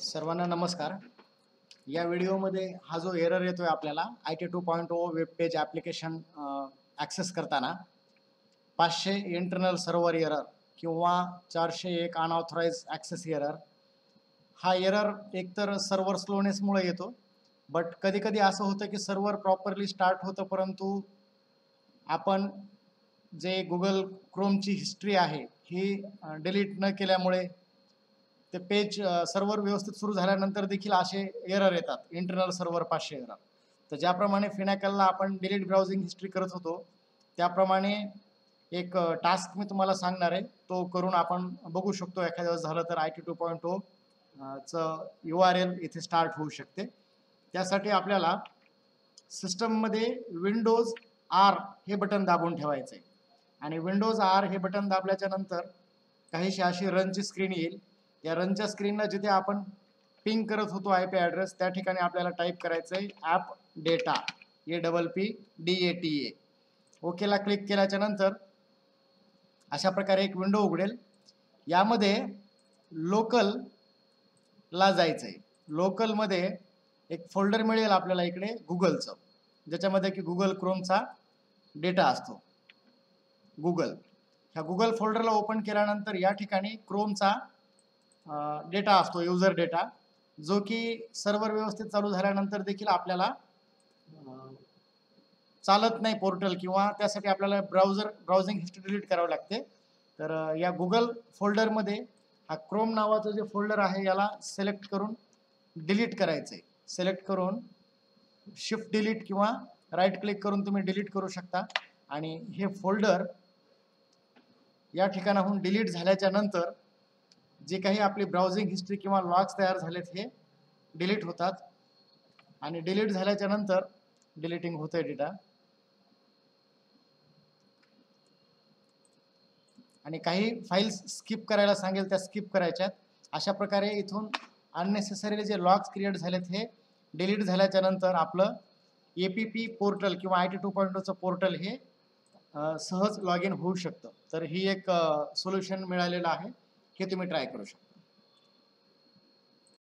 सर्वांना नमस्कार. या व्हिडिओमध्ये हा जो एरर येतोय आपल्याला IT 2.0 web page application access करताना 500 इंटरनल सर्व्हर एरर किंवा 401 अनऑथराइज्ड ॲक्सेस एरर. हा एरर एकतर सर्व्हर स्लोनेसमुळे येतो, बट कधी-कधी असं होतं की सर्व्हर प्रॉपरली स्टार्ट होतं, परंतु आपण जे Google Chromeची हिस्ट्री आहे ही डिलीट न केल्यामुळे ते पेज सर्व्हर व्यवस्थित सुरू झाल्यानंतर देखील असे एरर येतात, इंटरनल सर्व्हर 500 एरर. तर ज्याप्रमाणे फिनॅकलला आपण डिलीट ब्राउझिंग हिस्ट्री करत होतो, त्याप्रमाणे एक टास्क मी तुम्हाला सांगणार आहे. तो करून आपण बघू शकतो एखाद्या वेळेस झालं तर IT 2.0 चं URL इथे स्टार्ट होऊ शकते. त्यासाठी आपल्याला सिस्टममध्ये विंडोज R हे बटन दाबून ठेवायचं आहे आणि विंडोज R हे बटन दाबल्याच्या नंतर काहीशी अशी रनची स्क्रीन येईल. या रनच्या स्क्रीनला जिथे आपण पिंग करत होतो IP ॲड्रेस, त्या ठिकाणी आपल्याला टाईप करायचं आहे ॲप डेटा, APPDATA. ओकेला क्लिक केल्याच्या नंतर अशा प्रकारे एक विंडो उघडेल. यामध्ये लोकलला जायचं आहे. लोकलमध्ये एक फोल्डर मिळेल आपल्याला इकडे गुगलचं, ज्याच्यामध्ये की गुगल क्रोमचा डेटा असतो. ह्या गुगल फोल्डरला ओपन केल्यानंतर या ठिकाणी क्रोमचा डेटा असतो, युजर डेटा, जो की सर्व्हर व्यवस्थित चालू झाल्यानंतर देखील आपल्याला चालत नाही पोर्टल, किंवा त्यासाठी आपल्याला ब्राउझिंग हिस्ट्री डिलीट करावी लागते. तर या गुगल फोल्डरमध्ये हा क्रोम नावाचं जे फोल्डर आहे याला सिलेक्ट करून डिलीट करायचं आहे. सिलेक्ट करून शिफ्ट डिलीट किंवा राईट क्लिक करून तुम्ही डिलीट करू शकता आणि हे फोल्डर या ठिकाणाहून डिलीट झाल्याच्या नंतर जे काही आपली ब्राउझिंग हिस्ट्री किंवा लॉग्स तयार झालेत हे डिलीट होतात. आणि डिलीट झाल्याच्या नंतर डिलीटिंग होतंय डेटा, आणि काही फाईल्स स्किप करायला सांगेल त्या स्किप करायच्यात. अशा प्रकारे इथून अननेसेसरी जे लॉग्स क्रिएट झालेत हे डिलीट झाल्याच्या नंतर आपलं APP पोर्टल किंवा IT 2.0चं पोर्टल हे सहज लॉग इन होऊ शकतं. तर ही एक सोल्युशन मिळालेलं आहे, हे तुम्ही ट्राय करू शकता.